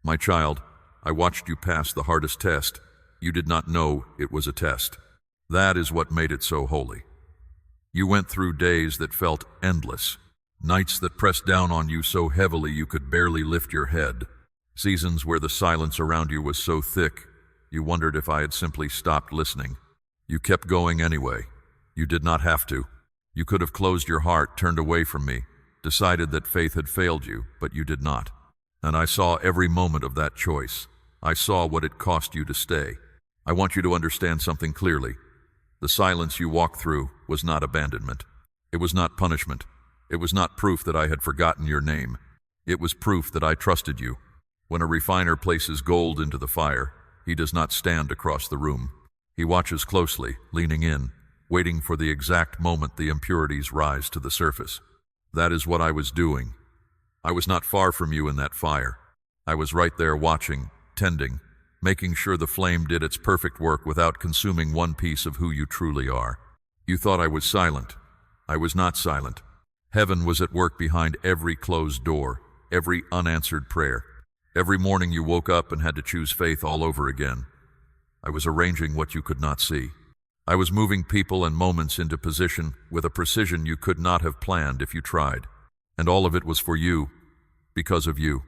My child, I watched you pass the hardest test. You did not know it was a test. That is what made it so holy. You went through days that felt endless, nights that pressed down on you so heavily you could barely lift your head, seasons where the silence around you was so thick you wondered if I had simply stopped listening. You kept going anyway. You did not have to. You could have closed your heart, turned away from me, decided that faith had failed you, but you did not. And I saw every moment of that choice. I saw what it cost you to stay. I want you to understand something clearly. The silence you walked through was not abandonment. It was not punishment. It was not proof that I had forgotten your name. It was proof that I trusted you. When a refiner places gold into the fire, he does not stand across the room. He watches closely, leaning in, waiting for the exact moment the impurities rise to the surface. That is what I was doing. I was not far from you in that fire. I was right there watching, tending, making sure the flame did its perfect work without consuming one piece of who you truly are. You thought I was silent. I was not silent. Heaven was at work behind every closed door, every unanswered prayer. Every morning you woke up and had to choose faith all over again. I was arranging what you could not see. I was moving people and moments into position with a precision you could not have planned if you tried. And all of it was for you, because of you.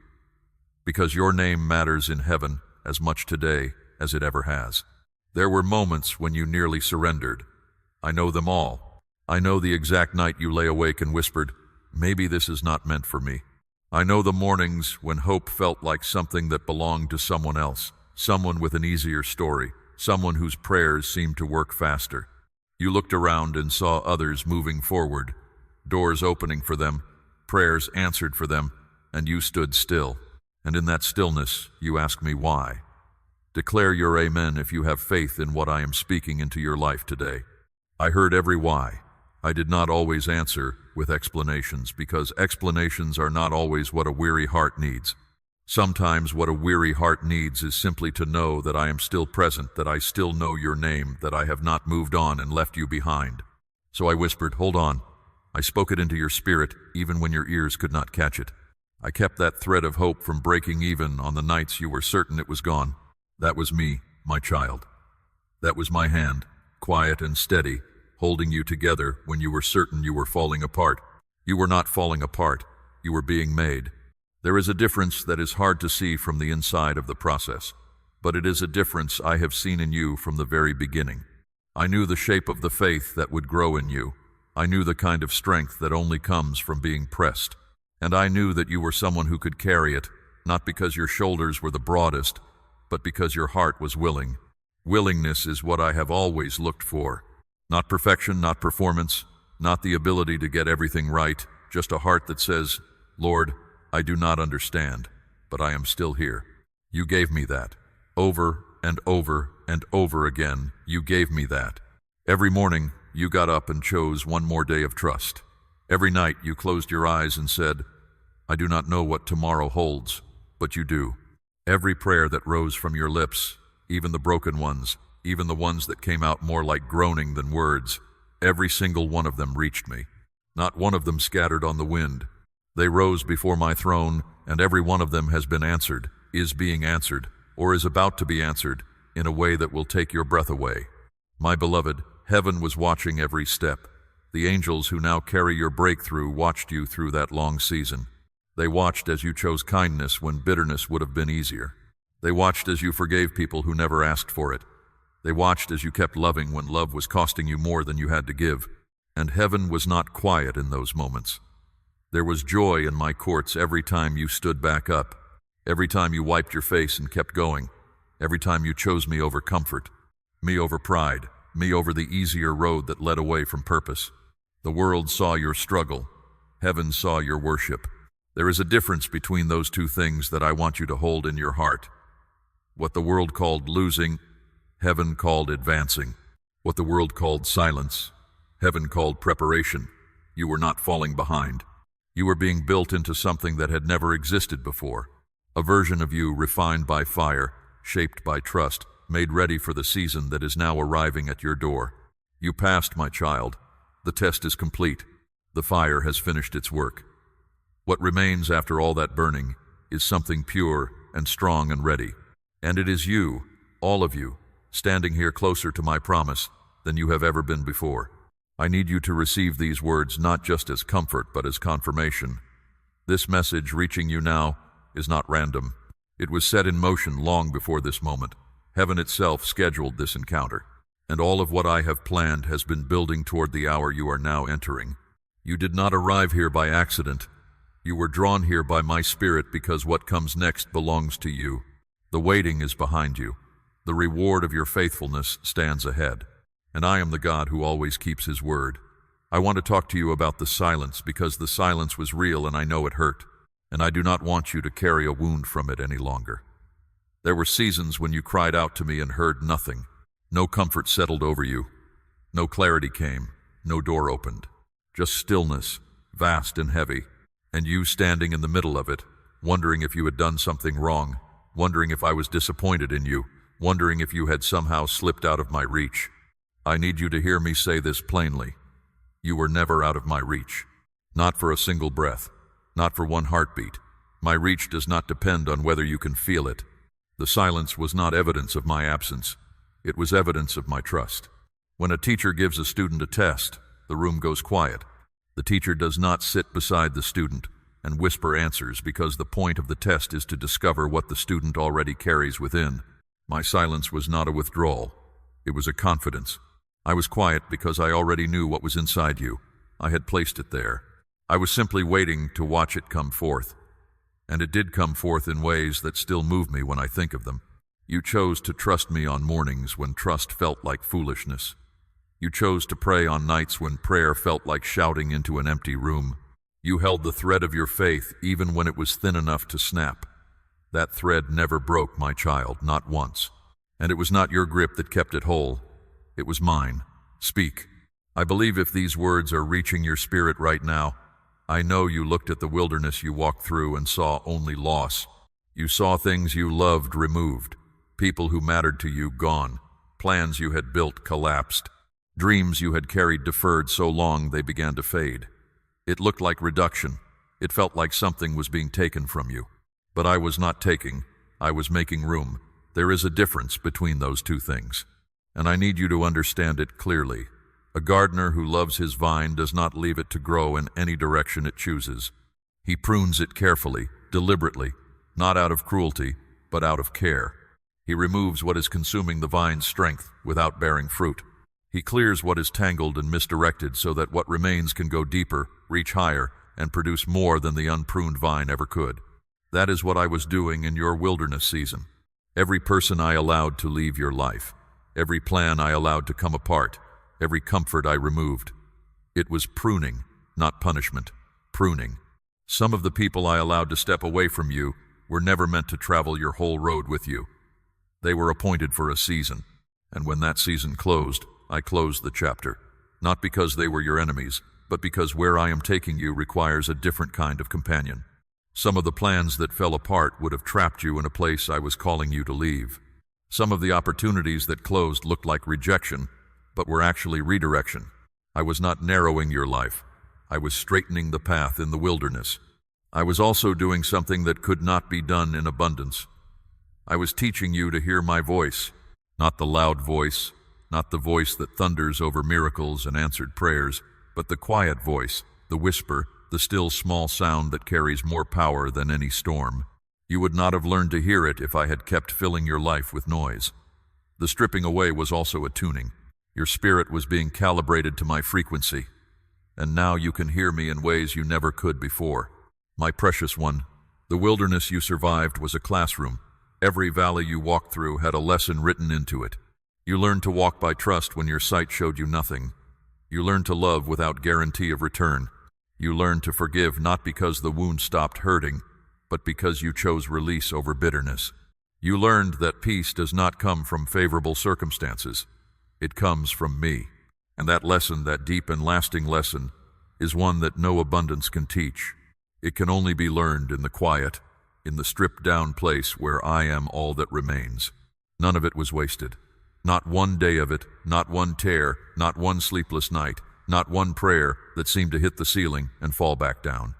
Because your name matters in heaven as much today as it ever has. There were moments when you nearly surrendered. I know them all. I know the exact night you lay awake and whispered, "Maybe this is not meant for me." I know the mornings when hope felt like something that belonged to someone else, someone with an easier story, someone whose prayers seemed to work faster. You looked around and saw others moving forward, doors opening for them, prayers answered for them, and you stood still. And in that stillness, you asked me why. Declare your amen if you have faith in what I am speaking into your life today. I heard every why. I did not always answer with explanations, because explanations are not always what a weary heart needs. Sometimes what a weary heart needs is simply to know that I am still present, that I still know your name, that I have not moved on and left you behind. So I whispered, "Hold on." I spoke it into your spirit, even when your ears could not catch it. I kept that thread of hope from breaking even on the nights you were certain it was gone. That was me, my child. That was my hand, quiet and steady, holding you together when you were certain you were falling apart. You were not falling apart. You were being made. There is a difference that is hard to see from the inside of the process, but it is a difference I have seen in you from the very beginning. I knew the shape of the faith that would grow in you. I knew the kind of strength that only comes from being pressed. And I knew that you were someone who could carry it, not because your shoulders were the broadest, but because your heart was willing. Willingness is what I have always looked for. Not perfection, not performance, not the ability to get everything right, just a heart that says, "Lord, I do not understand, but I am still here." You gave me that. Over and over and over again, you gave me that. Every morning, you got up and chose one more day of trust. Every night, you closed your eyes and said, "I do not know what tomorrow holds, but you do." Every prayer that rose from your lips, even the broken ones, even the ones that came out more like groaning than words, every single one of them reached me. Not one of them scattered on the wind. They rose before my throne, and every one of them has been answered, is being answered, or is about to be answered in a way that will take your breath away. My beloved, heaven was watching every step. The angels who now carry your breakthrough watched you through that long season. They watched as you chose kindness when bitterness would have been easier. They watched as you forgave people who never asked for it. They watched as you kept loving when love was costing you more than you had to give. And heaven was not quiet in those moments. There was joy in my courts every time you stood back up, every time you wiped your face and kept going, every time you chose me over comfort, me over pride, me over the easier road that led away from purpose. The world saw your struggle. Heaven saw your worship. There is a difference between those two things that I want you to hold in your heart. What the world called losing, heaven called advancing. What the world called silence, heaven called preparation. You were not falling behind. You were being built into something that had never existed before. A version of you refined by fire, shaped by trust, made ready for the season that is now arriving at your door. You passed, my child. The test is complete. The fire has finished its work. What remains after all that burning is something pure, and strong and ready. And it is you, all of you, standing here closer to my promise than you have ever been before. I need you to receive these words not just as comfort but as confirmation. This message reaching you now is not random. It was set in motion long before this moment. Heaven itself scheduled this encounter, and all of what I have planned has been building toward the hour you are now entering. You did not arrive here by accident. You were drawn here by my spirit because what comes next belongs to you. The waiting is behind you. The reward of your faithfulness stands ahead. And I am the God who always keeps his word. I want to talk to you about the silence because the silence was real and I know it hurt. And I do not want you to carry a wound from it any longer. There were seasons when you cried out to me and heard nothing. No comfort settled over you. No clarity came. No door opened. Just stillness, vast and heavy. And you standing in the middle of it, wondering if you had done something wrong, wondering if I was disappointed in you, wondering if you had somehow slipped out of my reach. I need you to hear me say this plainly. You were never out of my reach. Not for a single breath. Not for one heartbeat. My reach does not depend on whether you can feel it. The silence was not evidence of my absence. It was evidence of my trust. When a teacher gives a student a test, the room goes quiet. The teacher does not sit beside the student and whisper answers because the point of the test is to discover what the student already carries within. My silence was not a withdrawal. It was a confidence. I was quiet because I already knew what was inside you. I had placed it there. I was simply waiting to watch it come forth. And it did come forth in ways that still move me when I think of them. You chose to trust me on mornings when trust felt like foolishness. You chose to pray on nights when prayer felt like shouting into an empty room. You held the thread of your faith even when it was thin enough to snap. That thread never broke, my child, not once. And it was not your grip that kept it whole. It was mine. Speak. I believe if these words are reaching your spirit right now, I know you looked at the wilderness you walked through and saw only loss. You saw things you loved removed, people who mattered to you gone, plans you had built collapsed, dreams you had carried deferred so long they began to fade. It looked like reduction. It felt like something was being taken from you. But I was not taking, I was making room. There is a difference between those two things. And I need you to understand it clearly. A gardener who loves his vine does not leave it to grow in any direction it chooses. He prunes it carefully, deliberately, not out of cruelty, but out of care. He removes what is consuming the vine's strength without bearing fruit. He clears what is tangled and misdirected so that what remains can go deeper, reach higher, and produce more than the unpruned vine ever could. That is what I was doing in your wilderness season. Every person I allowed to leave your life, every plan I allowed to come apart, every comfort I removed. It was pruning, not punishment. Pruning. Some of the people I allowed to step away from you were never meant to travel your whole road with you. They were appointed for a season, and when that season closed, I closed the chapter. Not because they were your enemies, but because where I am taking you requires a different kind of companion. Some of the plans that fell apart would have trapped you in a place I was calling you to leave. Some of the opportunities that closed looked like rejection, but were actually redirection. I was not narrowing your life. I was straightening the path in the wilderness. I was also doing something that could not be done in abundance. I was teaching you to hear my voice, not the loud voice, not the voice that thunders over miracles and answered prayers, but the quiet voice, the whisper, the still small sound that carries more power than any storm. You would not have learned to hear it if I had kept filling your life with noise. The stripping away was also a tuning. Your spirit was being calibrated to my frequency, and now you can hear me in ways you never could before. My precious one, the wilderness you survived was a classroom. Every valley you walked through had a lesson written into it. You learned to walk by trust when your sight showed you nothing. You learned to love without guarantee of return. You learned to forgive not because the wound stopped hurting, but because you chose release over bitterness. You learned that peace does not come from favorable circumstances. It comes from me. And that lesson, that deep and lasting lesson, is one that no abundance can teach. It can only be learned in the quiet, in the stripped-down place where I am all that remains. None of it was wasted. Not one day of it, not one tear, not one sleepless night, not one prayer that seemed to hit the ceiling and fall back down.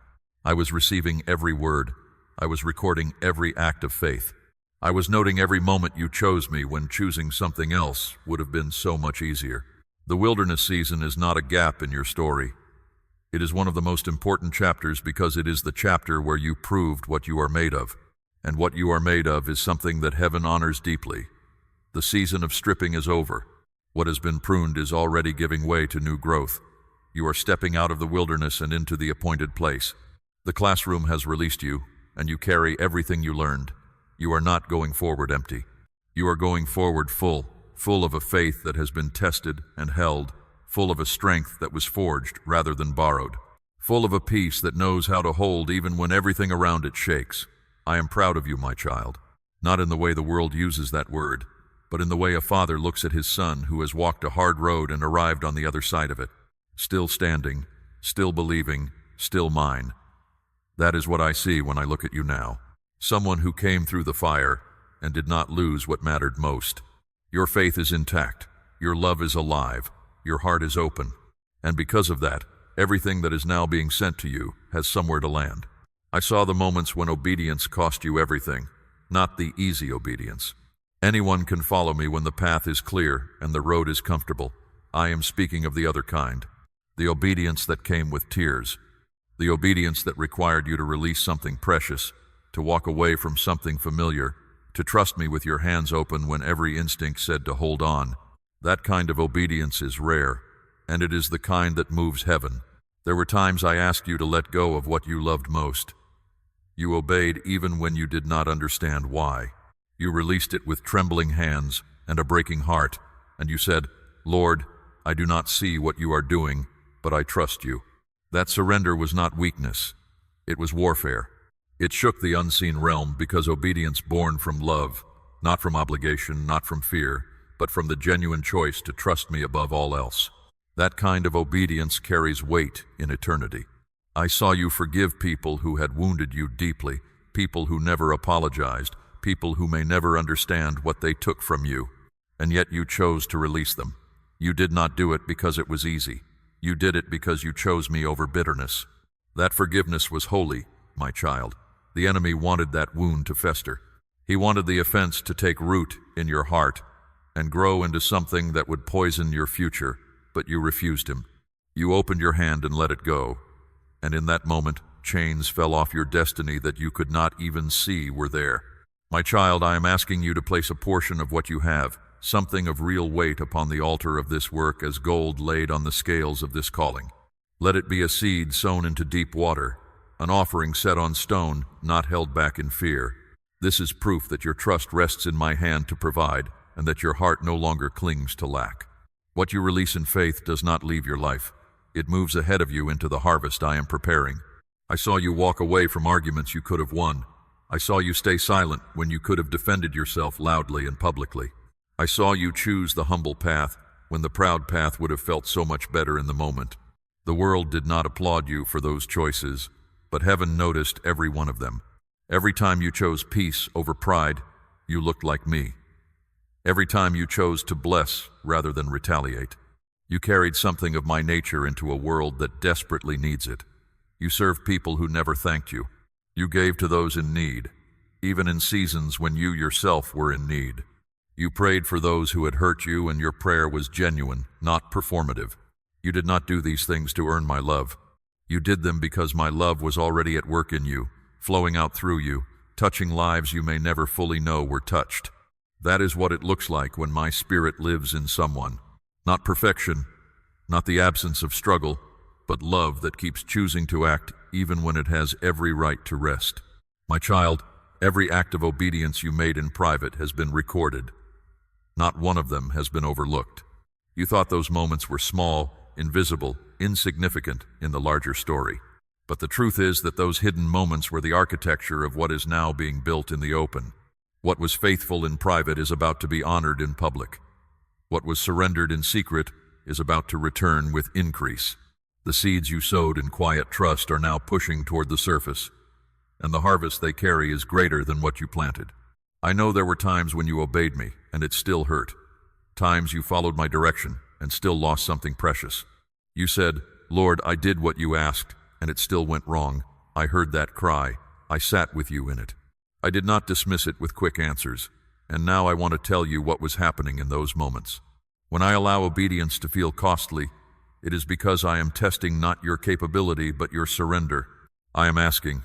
I was receiving every word, I was recording every act of faith. I was noting every moment you chose me when choosing something else would have been so much easier. The wilderness season is not a gap in your story. It is one of the most important chapters because it is the chapter where you proved what you are made of. And what you are made of is something that heaven honors deeply. The season of stripping is over. What has been pruned is already giving way to new growth. You are stepping out of the wilderness and into the appointed place. The classroom has released you, and you carry everything you learned. You are not going forward empty. You are going forward full of a faith that has been tested and held, full of a strength that was forged rather than borrowed, full of a peace that knows how to hold even when everything around it shakes. I am proud of you, my child, not in the way the world uses that word, but in the way a father looks at his son who has walked a hard road and arrived on the other side of it, still standing, still believing, still mine. That is what I see when I look at you now. Someone who came through the fire and did not lose what mattered most. Your faith is intact, your love is alive, your heart is open, and because of that, everything that is now being sent to you has somewhere to land. I saw the moments when obedience cost you everything, not the easy obedience. Anyone can follow me when the path is clear and the road is comfortable. I am speaking of the other kind, the obedience that came with tears, the obedience that required you to release something precious, to walk away from something familiar, to trust me with your hands open when every instinct said to hold on. That kind of obedience is rare, and it is the kind that moves heaven. There were times I asked you to let go of what you loved most. You obeyed even when you did not understand why. You released it with trembling hands and a breaking heart, and you said, "Lord, I do not see what you are doing, but I trust you." That surrender was not weakness. It was warfare. It shook the unseen realm because obedience born from love, not from obligation, not from fear, but from the genuine choice to trust me above all else. That kind of obedience carries weight in eternity. I saw you forgive people who had wounded you deeply, people who never apologized, people who may never understand what they took from you, and yet you chose to release them. You did not do it because it was easy. You did it because you chose me over bitterness. That forgiveness was holy, my child. The enemy wanted that wound to fester. He wanted the offense to take root in your heart and grow into something that would poison your future, but you refused him. You opened your hand and let it go, and in that moment, chains fell off your destiny that you could not even see were there. My child, I am asking you to place a portion of what you have, something of real weight, upon the altar of this work as gold laid on the scales of this calling. Let it be a seed sown into deep water, an offering set on stone, not held back in fear. This is proof that your trust rests in my hand to provide, and that your heart no longer clings to lack. What you release in faith does not leave your life. It moves ahead of you into the harvest I am preparing. I saw you walk away from arguments you could have won. I saw you stay silent when you could have defended yourself loudly and publicly. I saw you choose the humble path when the proud path would have felt so much better in the moment. The world did not applaud you for those choices, but heaven noticed every one of them. Every time you chose peace over pride, you looked like me. Every time you chose to bless rather than retaliate, you carried something of my nature into a world that desperately needs it. You served people who never thanked you. You gave to those in need, even in seasons when you yourself were in need. You prayed for those who had hurt you, and your prayer was genuine, not performative. You did not do these things to earn my love. You did them because my love was already at work in you, flowing out through you, touching lives you may never fully know were touched. That is what it looks like when my spirit lives in someone. Not perfection, not the absence of struggle, but love that keeps choosing to act even when it has every right to rest. My child, every act of obedience you made in private has been recorded. Not one of them has been overlooked. You thought those moments were small, invisible, insignificant in the larger story. But the truth is that those hidden moments were the architecture of what is now being built in the open. What was faithful in private is about to be honored in public. What was surrendered in secret is about to return with increase. The seeds you sowed in quiet trust are now pushing toward the surface, and the harvest they carry is greater than what you planted. I know there were times when you obeyed me, and it still hurt. Times you followed my direction, and still lost something precious. You said, "Lord, I did what you asked, and it still went wrong." I heard that cry, I sat with you in it. I did not dismiss it with quick answers, and now I want to tell you what was happening in those moments. When I allow obedience to feel costly, it is because I am testing not your capability but your surrender. I am asking,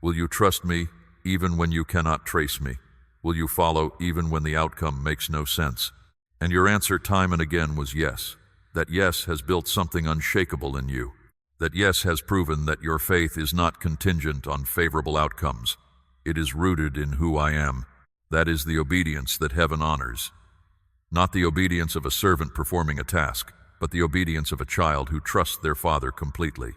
will you trust me even when you cannot trace me? Will you follow even when the outcome makes no sense? And your answer time and again was yes. That yes has built something unshakable in you. That yes has proven that your faith is not contingent on favorable outcomes. It is rooted in who I am. That is the obedience that heaven honors. Not the obedience of a servant performing a task, but the obedience of a child who trusts their father completely.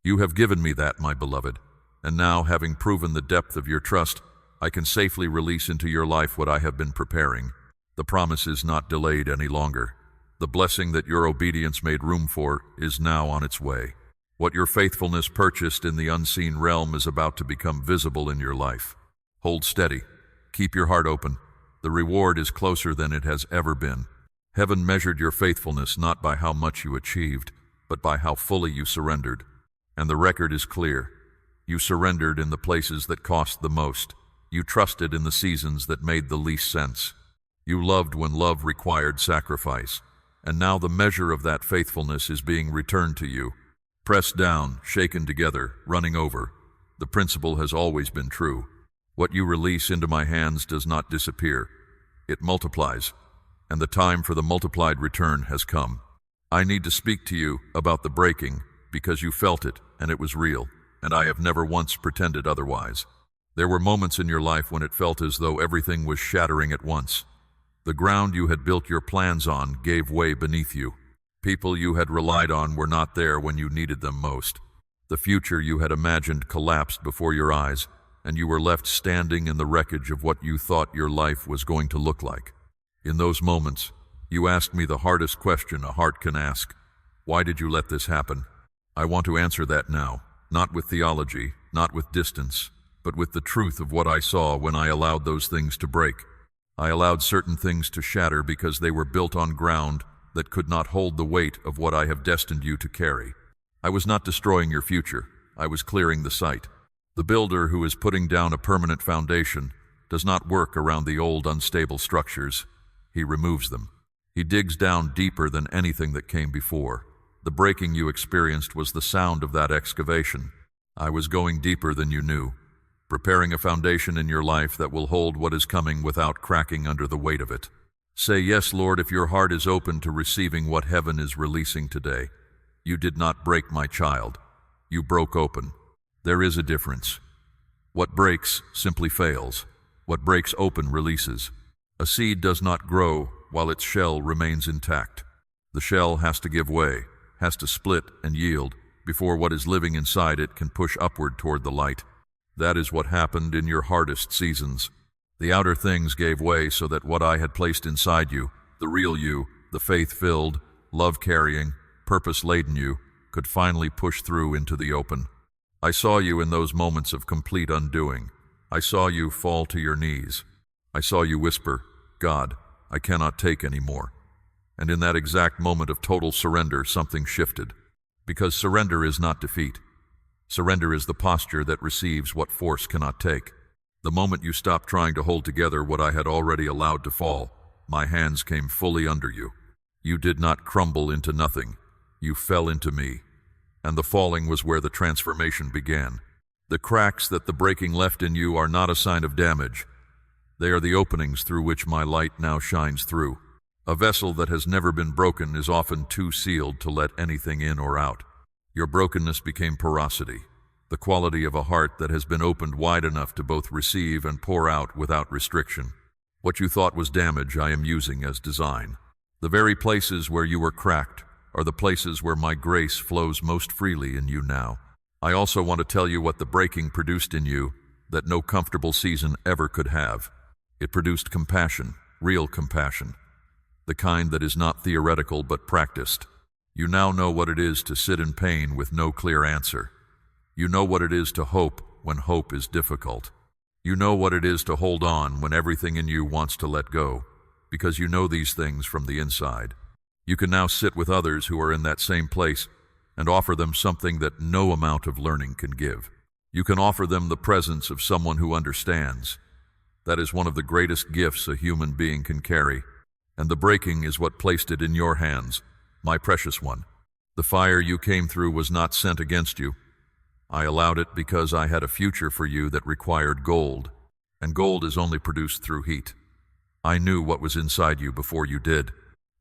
You have given me that, my beloved, and now, having proven the depth of your trust, I can safely release into your life what I have been preparing. The promise is not delayed any longer. The blessing that your obedience made room for is now on its way. What your faithfulness purchased in the unseen realm is about to become visible in your life. Hold steady. Keep your heart open. The reward is closer than it has ever been. Heaven measured your faithfulness not by how much you achieved, but by how fully you surrendered. And the record is clear. You surrendered in the places that cost the most. You trusted in the seasons that made the least sense. You loved when love required sacrifice. And now the measure of that faithfulness is being returned to you. Pressed down, shaken together, running over. The principle has always been true. What you release into my hands does not disappear. It multiplies, and the time for the multiplied return has come. I need to speak to you about the breaking because you felt it and it was real, and I have never once pretended otherwise. There were moments in your life when it felt as though everything was shattering at once. The ground you had built your plans on gave way beneath you. People you had relied on were not there when you needed them most. The future you had imagined collapsed before your eyes, and you were left standing in the wreckage of what you thought your life was going to look like. In those moments, you asked me the hardest question a heart can ask. Why did you let this happen? I want to answer that now, not with theology, not with distance, but with the truth of what I saw when I allowed those things to break. I allowed certain things to shatter because they were built on ground that could not hold the weight of what I have destined you to carry. I was not destroying your future. I was clearing the site. The builder who is putting down a permanent foundation does not work around the old unstable structures. He removes them. He digs down deeper than anything that came before. The breaking you experienced was the sound of that excavation. I was going deeper than you knew, preparing a foundation in your life that will hold what is coming without cracking under the weight of it. Say yes, Lord, if your heart is open to receiving what heaven is releasing today. You did not break my child. You broke open. There is a difference. What breaks simply fails. What breaks open releases. A seed does not grow while its shell remains intact. The shell has to give way, has to split and yield before what is living inside it can push upward toward the light. That is what happened in your hardest seasons. The outer things gave way so that what I had placed inside you, the real you, the faith-filled, love-carrying, purpose-laden you, could finally push through into the open. I saw you in those moments of complete undoing. I saw you fall to your knees. I saw you whisper, God, I cannot take any more. And in that exact moment of total surrender, something shifted. Because surrender is not defeat. Surrender is the posture that receives what force cannot take. The moment you stopped trying to hold together what I had already allowed to fall, my hands came fully under you. You did not crumble into nothing. You fell into me. And the falling was where the transformation began. The cracks that the breaking left in you are not a sign of damage. They are the openings through which my light now shines through. A vessel that has never been broken is often too sealed to let anything in or out. Your brokenness became porosity, the quality of a heart that has been opened wide enough to both receive and pour out without restriction. What you thought was damage I am using as design. The very places where you were cracked are the places where my grace flows most freely in you now. I also want to tell you what the breaking produced in you that no comfortable season ever could have. It produced compassion, real compassion, the kind that is not theoretical but practiced. You now know what it is to sit in pain with no clear answer. You know what it is to hope when hope is difficult. You know what it is to hold on when everything in you wants to let go, because you know these things from the inside. You can now sit with others who are in that same place and offer them something that no amount of learning can give. You can offer them the presence of someone who understands. That is one of the greatest gifts a human being can carry, and the breaking is what placed it in your hands, my precious one. The fire you came through was not sent against you. I allowed it because I had a future for you that required gold, and gold is only produced through heat. I knew what was inside you before you did.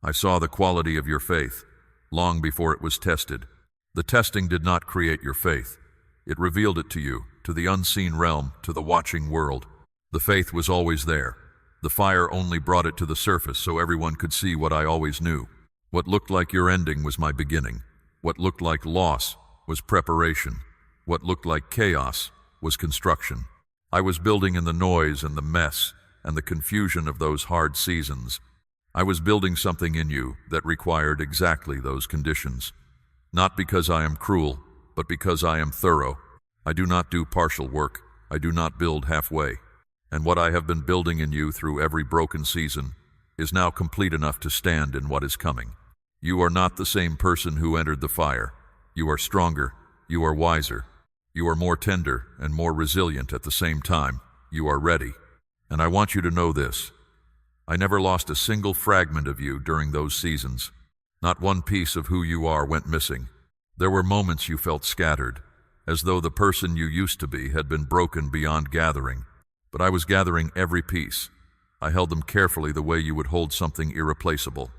I saw the quality of your faith, long before it was tested. The testing did not create your faith. It revealed it to you, to the unseen realm, to the watching world. The faith was always there. The fire only brought it to the surface so everyone could see what I always knew. What looked like your ending was my beginning. What looked like loss was preparation. What looked like chaos was construction. I was building in the noise and the mess and the confusion of those hard seasons. I was building something in you that required exactly those conditions. Not because I am cruel, but because I am thorough. I do not do partial work. I do not build halfway. And what I have been building in you through every broken season is now complete enough to stand in what is coming. You are not the same person who entered the fire. You are stronger. You are wiser. You are more tender and more resilient at the same time. You are ready. And I want you to know this. I never lost a single fragment of you during those seasons. Not one piece of who you are went missing. There were moments you felt scattered, as though the person you used to be had been broken beyond gathering. But I was gathering every piece. I held them carefully the way you would hold something irreplaceable.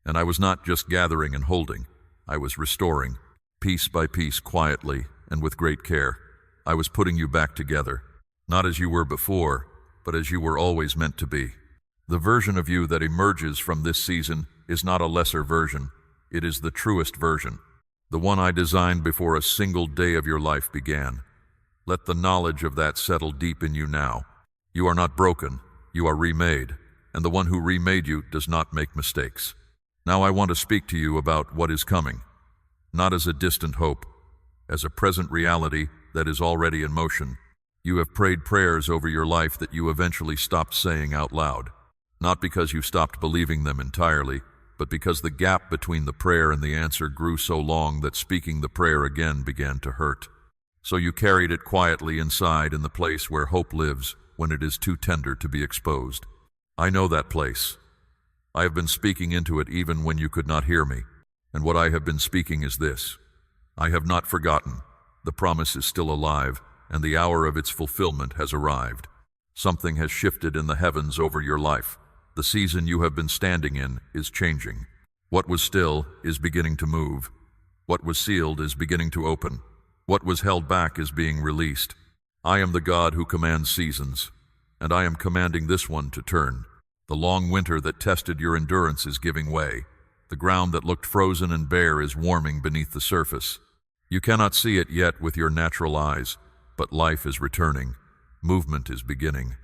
And I was not just gathering and holding. I was restoring, piece by piece, quietly and with great care. I was putting you back together, not as you were before, but as you were always meant to be. The version of you that emerges from this season is not a lesser version. It is the truest version, the one I designed before a single day of your life began. Let the knowledge of that settle deep in you now. You are not broken, you are remade, and the one who remade you does not make mistakes. Now I want to speak to you about what is coming, not as a distant hope, as a present reality that is already in motion. You have prayed prayers over your life that you eventually stopped saying out loud, not because you stopped believing them entirely, but because the gap between the prayer and the answer grew so long that speaking the prayer again began to hurt. So you carried it quietly inside in the place where hope lives when it is too tender to be exposed. I know that place. I have been speaking into it even when you could not hear me, and what I have been speaking is this. I have not forgotten. The promise is still alive, and the hour of its fulfillment has arrived. Something has shifted in the heavens over your life. The season you have been standing in is changing. What was still is beginning to move. What was sealed is beginning to open. What was held back is being released. I am the God who commands seasons, and I am commanding this one to turn. The long winter that tested your endurance is giving way. The ground that looked frozen and bare is warming beneath the surface. You cannot see it yet with your natural eyes, but life is returning. Movement is beginning.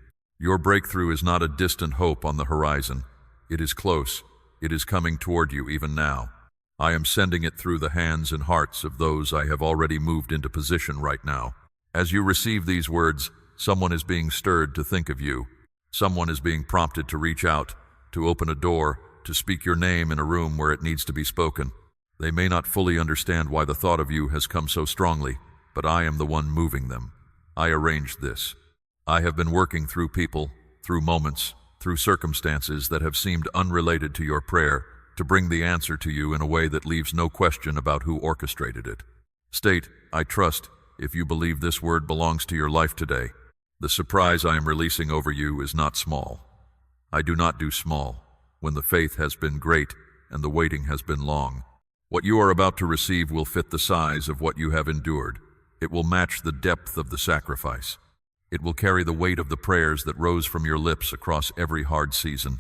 Your breakthrough is not a distant hope on the horizon. It is close. It is coming toward you even now. I am sending it through the hands and hearts of those I have already moved into position right now. As you receive these words, someone is being stirred to think of you. Someone is being prompted to reach out, to open a door, to speak your name in a room where it needs to be spoken. They may not fully understand why the thought of you has come so strongly, but I am the one moving them. I arranged this. I have been working through people, through moments, through circumstances that have seemed unrelated to your prayer, to bring the answer to you in a way that leaves no question about who orchestrated it. State, I trust, if you believe this word belongs to your life today. The surprise I am releasing over you is not small. I do not do small, when the faith has been great and the waiting has been long. What you are about to receive will fit the size of what you have endured. It will match the depth of the sacrifice. It will carry the weight of the prayers that rose from your lips across every hard season.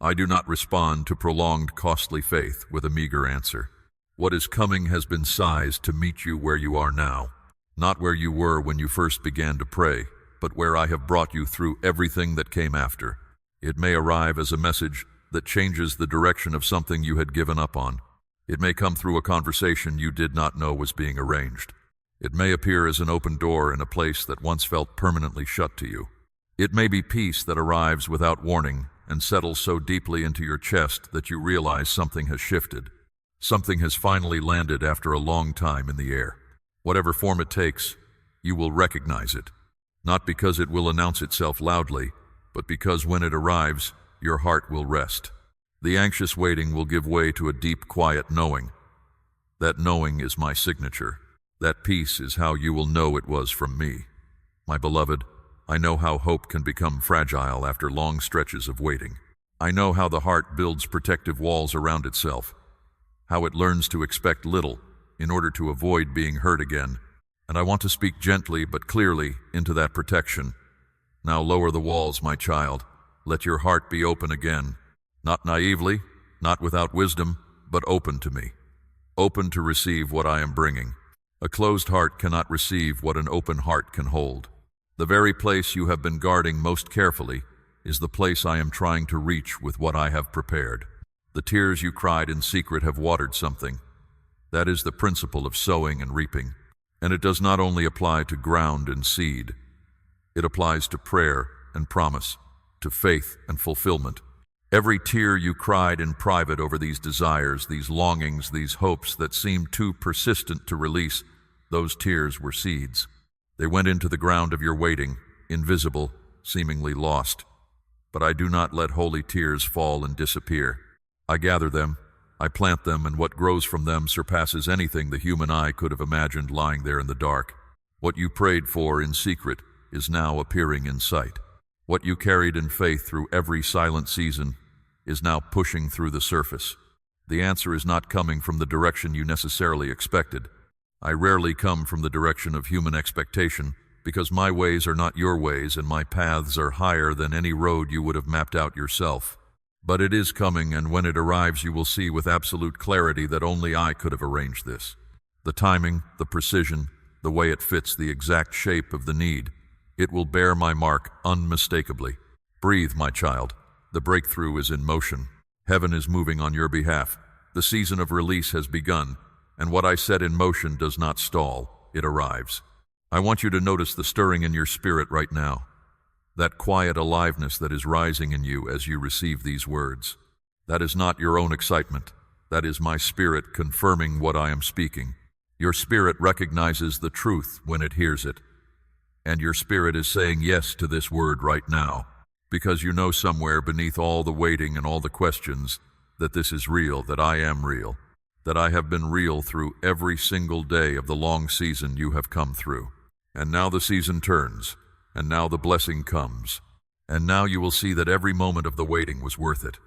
I do not respond to prolonged, costly faith with a meager answer. What is coming has been sized to meet you where you are now, not where you were when you first began to pray, but where I have brought you through everything that came after. It may arrive as a message that changes the direction of something you had given up on. It may come through a conversation you did not know was being arranged. It may appear as an open door in a place that once felt permanently shut to you. It may be peace that arrives without warning and settles so deeply into your chest that you realize something has shifted. Something has finally landed after a long time in the air. Whatever form it takes, you will recognize it. Not because it will announce itself loudly, but because when it arrives, your heart will rest. The anxious waiting will give way to a deep, quiet knowing. That knowing is my signature. That peace is how you will know it was from me. My beloved, I know how hope can become fragile after long stretches of waiting. I know how the heart builds protective walls around itself, how it learns to expect little in order to avoid being hurt again. And I want to speak gently but clearly into that protection. Now lower the walls, my child. Let your heart be open again. Not naively, not without wisdom, but open to me. Open to receive what I am bringing. A closed heart cannot receive what an open heart can hold. The very place you have been guarding most carefully is the place I am trying to reach with what I have prepared. The tears you cried in secret have watered something. That is the principle of sowing and reaping. And it does not only apply to ground and seed. It applies to prayer and promise, to faith and fulfillment. Every tear you cried in private over these desires, these longings, these hopes that seemed too persistent to release, those tears were seeds. They went into the ground of your waiting, invisible, seemingly lost. But I do not let holy tears fall and disappear. I gather them, I plant them, and what grows from them surpasses anything the human eye could have imagined lying there in the dark. What you prayed for in secret is now appearing in sight. What you carried in faith through every silent season is now pushing through the surface. The answer is not coming from the direction you necessarily expected. I rarely come from the direction of human expectation, because my ways are not your ways and my paths are higher than any road you would have mapped out yourself. But it is coming, and when it arrives you will see with absolute clarity that only I could have arranged this. The timing, the precision, the way it fits the exact shape of the need. It will bear my mark unmistakably. Breathe, my child. The breakthrough is in motion. Heaven is moving on your behalf. The season of release has begun, and what I set in motion does not stall. It arrives. I want you to notice the stirring in your spirit right now. That quiet aliveness that is rising in you as you receive these words. That is not your own excitement. That is my spirit confirming what I am speaking. Your spirit recognizes the truth when it hears it. And your spirit is saying yes to this word right now, because you know somewhere beneath all the waiting and all the questions that this is real, that I am real, that I have been real through every single day of the long season you have come through. And now the season turns, and now the blessing comes, and now you will see that every moment of the waiting was worth it.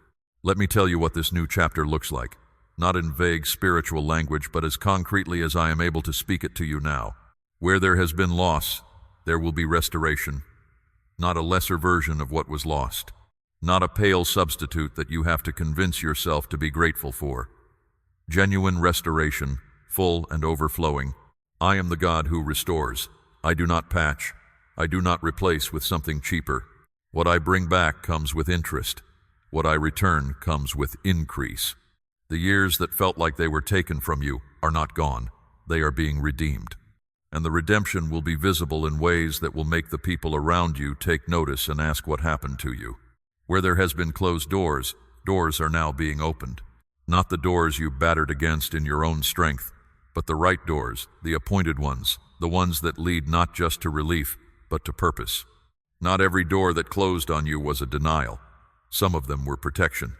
Let me tell you what this new chapter looks like, not in vague spiritual language, but as concretely as I am able to speak it to you now. Where there has been loss, there will be restoration. Not a lesser version of what was lost. Not a pale substitute that you have to convince yourself to be grateful for. Genuine restoration, full and overflowing. I am the God who restores. I do not patch. I do not replace with something cheaper. What I bring back comes with interest. What I return comes with increase. The years that felt like they were taken from you are not gone. They are being redeemed. And the redemption will be visible in ways that will make the people around you take notice and ask what happened to you. Where there has been closed doors, doors are now being opened. Not the doors you battered against in your own strength, but the right doors, the appointed ones, the ones that lead not just to relief, but to purpose. Not every door that closed on you was a denial. Some of them were protection.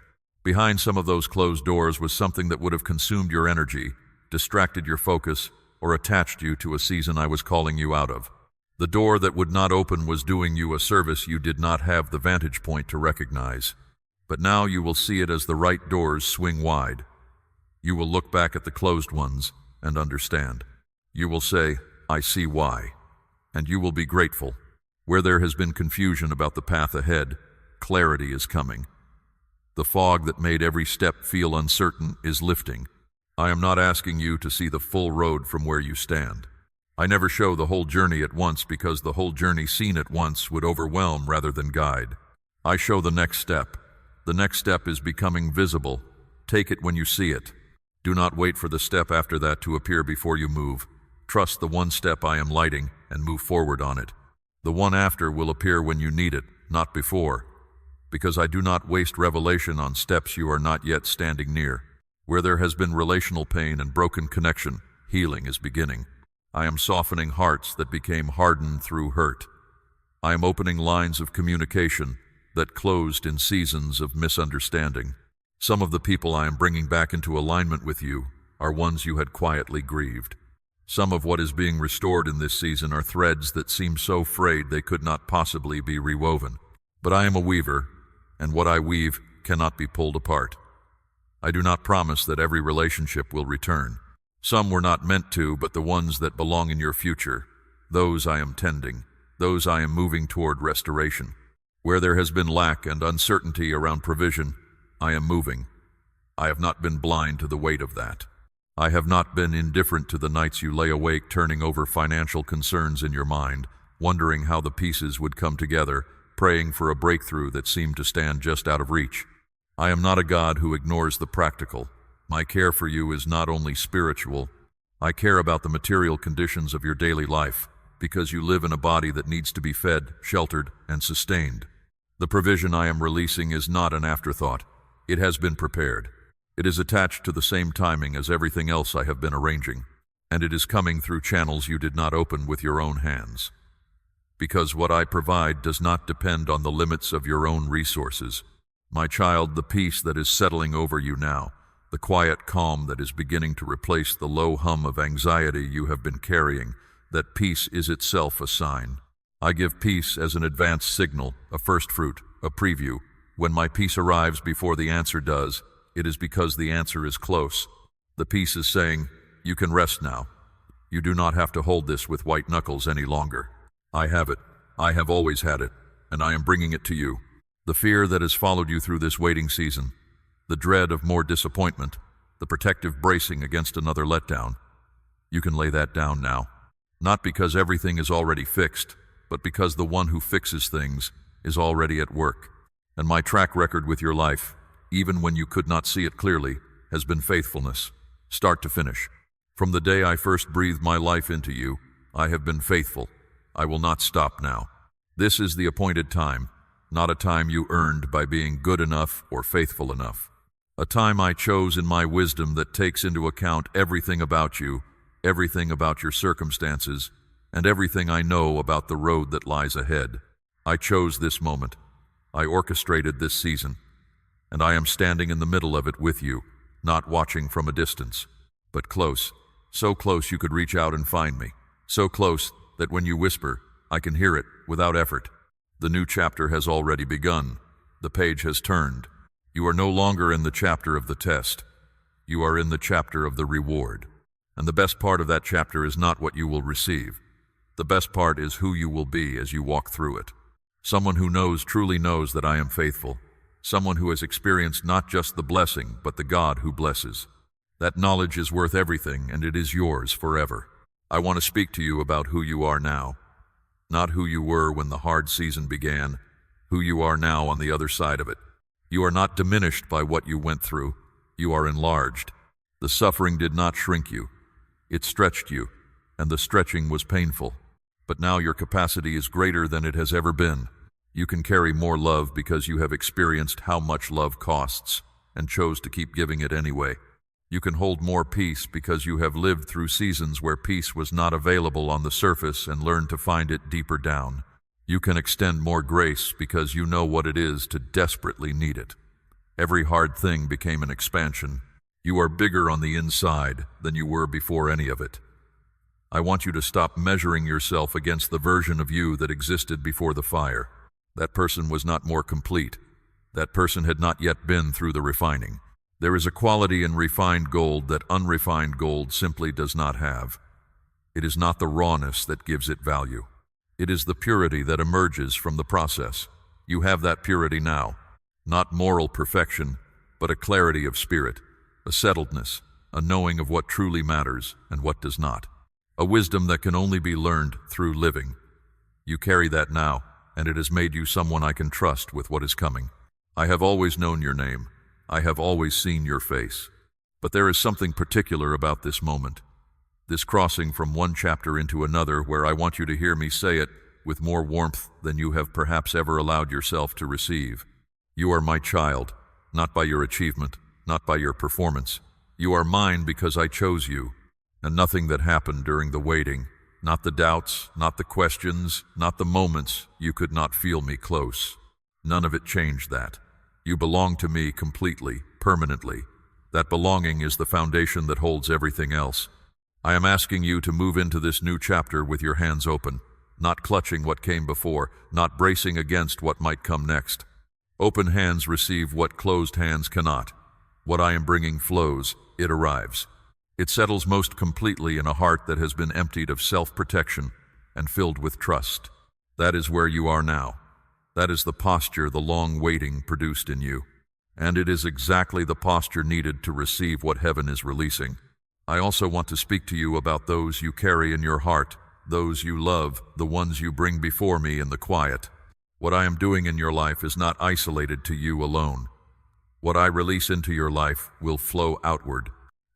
Behind some of those closed doors was something that would have consumed your energy, distracted your focus, or attached you to a season I was calling you out of. The door that would not open was doing you a service you did not have the vantage point to recognize. But now you will see it as the right doors swing wide. You will look back at the closed ones and understand. You will say, I see why. And you will be grateful. Where there has been confusion about the path ahead, clarity is coming. The fog that made every step feel uncertain is lifting. I am not asking you to see the full road from where you stand. I never show the whole journey at once because the whole journey seen at once would overwhelm rather than guide. I show the next step. The next step is becoming visible. Take it when you see it. Do not wait for the step after that to appear before you move. Trust the one step I am lighting and move forward on it. The one after will appear when you need it, not before. Because I do not waste revelation on steps you are not yet standing near. Where there has been relational pain and broken connection, healing is beginning. I am softening hearts that became hardened through hurt. I am opening lines of communication that closed in seasons of misunderstanding. Some of the people I am bringing back into alignment with you are ones you had quietly grieved. Some of what is being restored in this season are threads that seem so frayed they could not possibly be rewoven. But I am a weaver, and what I weave cannot be pulled apart. I do not promise that every relationship will return. Some were not meant to, but the ones that belong in your future, those I am tending, those I am moving toward restoration. Where there has been lack and uncertainty around provision, I am moving. I have not been blind to the weight of that. I have not been indifferent to the nights you lay awake turning over financial concerns in your mind, wondering how the pieces would come together, praying for a breakthrough that seemed to stand just out of reach. I am not a God who ignores the practical. My care for you is not only spiritual. I care about the material conditions of your daily life, because you live in a body that needs to be fed, sheltered, and sustained. The provision I am releasing is not an afterthought. It has been prepared. It is attached to the same timing as everything else I have been arranging, and it is coming through channels you did not open with your own hands. Because what I provide does not depend on the limits of your own resources. My child, the peace that is settling over you now, the quiet calm that is beginning to replace the low hum of anxiety you have been carrying, that peace is itself a sign. I give peace as an advanced signal, a first fruit, a preview. When my peace arrives before the answer does, it is because the answer is close. The peace is saying, you can rest now. You do not have to hold this with white knuckles any longer. I have it. I have always had it, and I am bringing it to you. The fear that has followed you through this waiting season, the dread of more disappointment, the protective bracing against another letdown, you can lay that down now. Not because everything is already fixed, but because the one who fixes things is already at work. And my track record with your life, even when you could not see it clearly, has been faithfulness, start to finish. From the day I first breathed my life into you, I have been faithful. I will not stop now. This is the appointed time, not a time you earned by being good enough or faithful enough. A time I chose in my wisdom that takes into account everything about you, everything about your circumstances, and everything I know about the road that lies ahead. I chose this moment. I orchestrated this season. And I am standing in the middle of it with you, not watching from a distance, but close, so close you could reach out and find me, so close that when you whisper, I can hear it without effort. The new chapter has already begun. The page has turned. You are no longer in the chapter of the test. You are in the chapter of the reward. And the best part of that chapter is not what you will receive. The best part is who you will be as you walk through it. Someone who knows, truly knows that I am faithful. Someone who has experienced not just the blessing, but the God who blesses. That knowledge is worth everything, and it is yours forever. I want to speak to you about who you are now. Not who you were when the hard season began, who you are now on the other side of it. You are not diminished by what you went through. You are enlarged. The suffering did not shrink you. It stretched you, and the stretching was painful. But now your capacity is greater than it has ever been. You can carry more love because you have experienced how much love costs and chose to keep giving it anyway. You can hold more peace because you have lived through seasons where peace was not available on the surface and learned to find it deeper down. You can extend more grace because you know what it is to desperately need it. Every hard thing became an expansion. You are bigger on the inside than you were before any of it. I want you to stop measuring yourself against the version of you that existed before the fire. That person was not more complete. That person had not yet been through the refining. There is a quality in refined gold that unrefined gold simply does not have. It is not the rawness that gives it value. It is the purity that emerges from the process. You have that purity now. Not moral perfection, but a clarity of spirit, a settledness, a knowing of what truly matters and what does not. A wisdom that can only be learned through living. You carry that now, and it has made you someone I can trust with what is coming. I have always known your name. I have always seen your face. But there is something particular about this moment, this crossing from one chapter into another, where I want you to hear me say it with more warmth than you have perhaps ever allowed yourself to receive. You are my child, not by your achievement, not by your performance. You are mine because I chose you, and nothing that happened during the waiting, not the doubts, not the questions, not the moments you could not feel me close. None of it changed that. You belong to me completely, permanently. That belonging is the foundation that holds everything else. I am asking you to move into this new chapter with your hands open, not clutching what came before, not bracing against what might come next. Open hands receive what closed hands cannot. What I am bringing flows, it arrives. It settles most completely in a heart that has been emptied of self-protection and filled with trust. That is where you are now. That is the posture the long waiting produced in you. And it is exactly the posture needed to receive what heaven is releasing. I also want to speak to you about those you carry in your heart, those you love, the ones you bring before me in the quiet. What I am doing in your life is not isolated to you alone. What I release into your life will flow outward.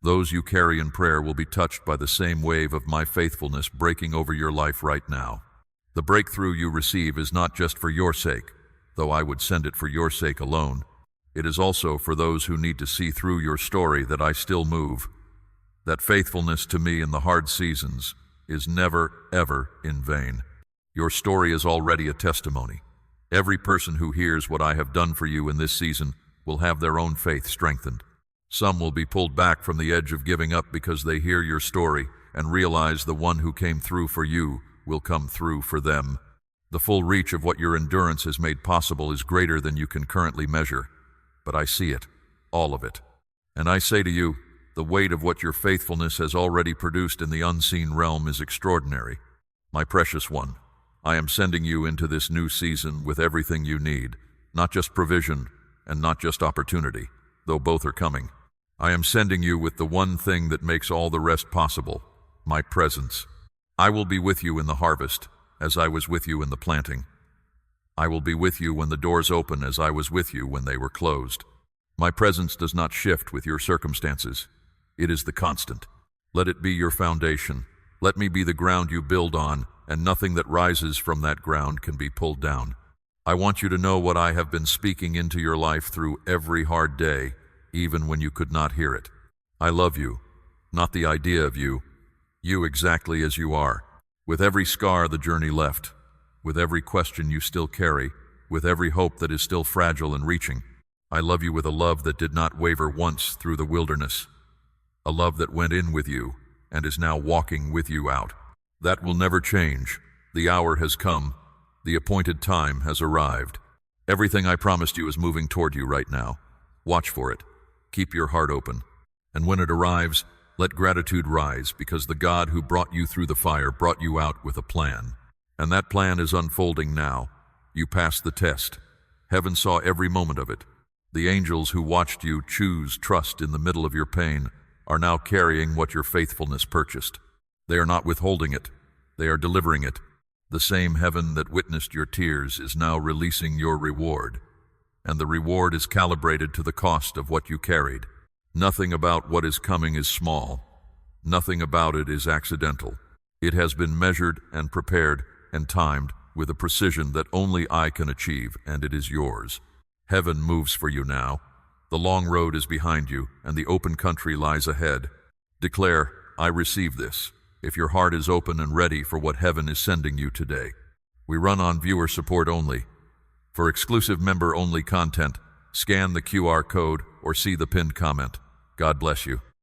Those you carry in prayer will be touched by the same wave of my faithfulness breaking over your life right now. The breakthrough you receive is not just for your sake, though I would send it for your sake alone. It is also for those who need to see through your story that I still move. That faithfulness to me in the hard seasons is never, ever in vain. Your story is already a testimony. Every person who hears what I have done for you in this season will have their own faith strengthened. Some will be pulled back from the edge of giving up because they hear your story and realize the one who came through for you will come through for them. The full reach of what your endurance has made possible is greater than you can currently measure. But I see it, all of it. And I say to you, the weight of what your faithfulness has already produced in the unseen realm is extraordinary. My precious one, I am sending you into this new season with everything you need, not just provision and not just opportunity, though both are coming. I am sending you with the one thing that makes all the rest possible, my presence. I will be with you in the harvest, as I was with you in the planting. I will be with you when the doors open as I was with you when they were closed. My presence does not shift with your circumstances. It is the constant. Let it be your foundation. Let me be the ground you build on, and nothing that rises from that ground can be pulled down. I want you to know what I have been speaking into your life through every hard day, even when you could not hear it. I love you, not the idea of you exactly as you are. With every scar the journey left, with every question you still carry, with every hope that is still fragile and reaching. I love you with a love that did not waver once through the wilderness. A love that went in with you and is now walking with you out. That will never change. The hour has come. The appointed time has arrived. Everything I promised you is moving toward you right now. Watch for it. Keep your heart open. And when it arrives, let gratitude rise, because the God who brought you through the fire brought you out with a plan. And that plan is unfolding now. You passed the test. Heaven saw every moment of it. The angels who watched you choose trust in the middle of your pain are now carrying what your faithfulness purchased. They are not withholding it. They are delivering it. The same heaven that witnessed your tears is now releasing your reward. And the reward is calibrated to the cost of what you carried. Nothing about what is coming is small. Nothing about it is accidental. It has been measured and prepared and timed with a precision that only I can achieve, and it is yours. Heaven moves for you now. The long road is behind you, and the open country lies ahead. Declare, I receive this, if your heart is open and ready for what heaven is sending you today. We run on viewer support only. For exclusive member-only content, scan the QR code or see the pinned comment. God bless you.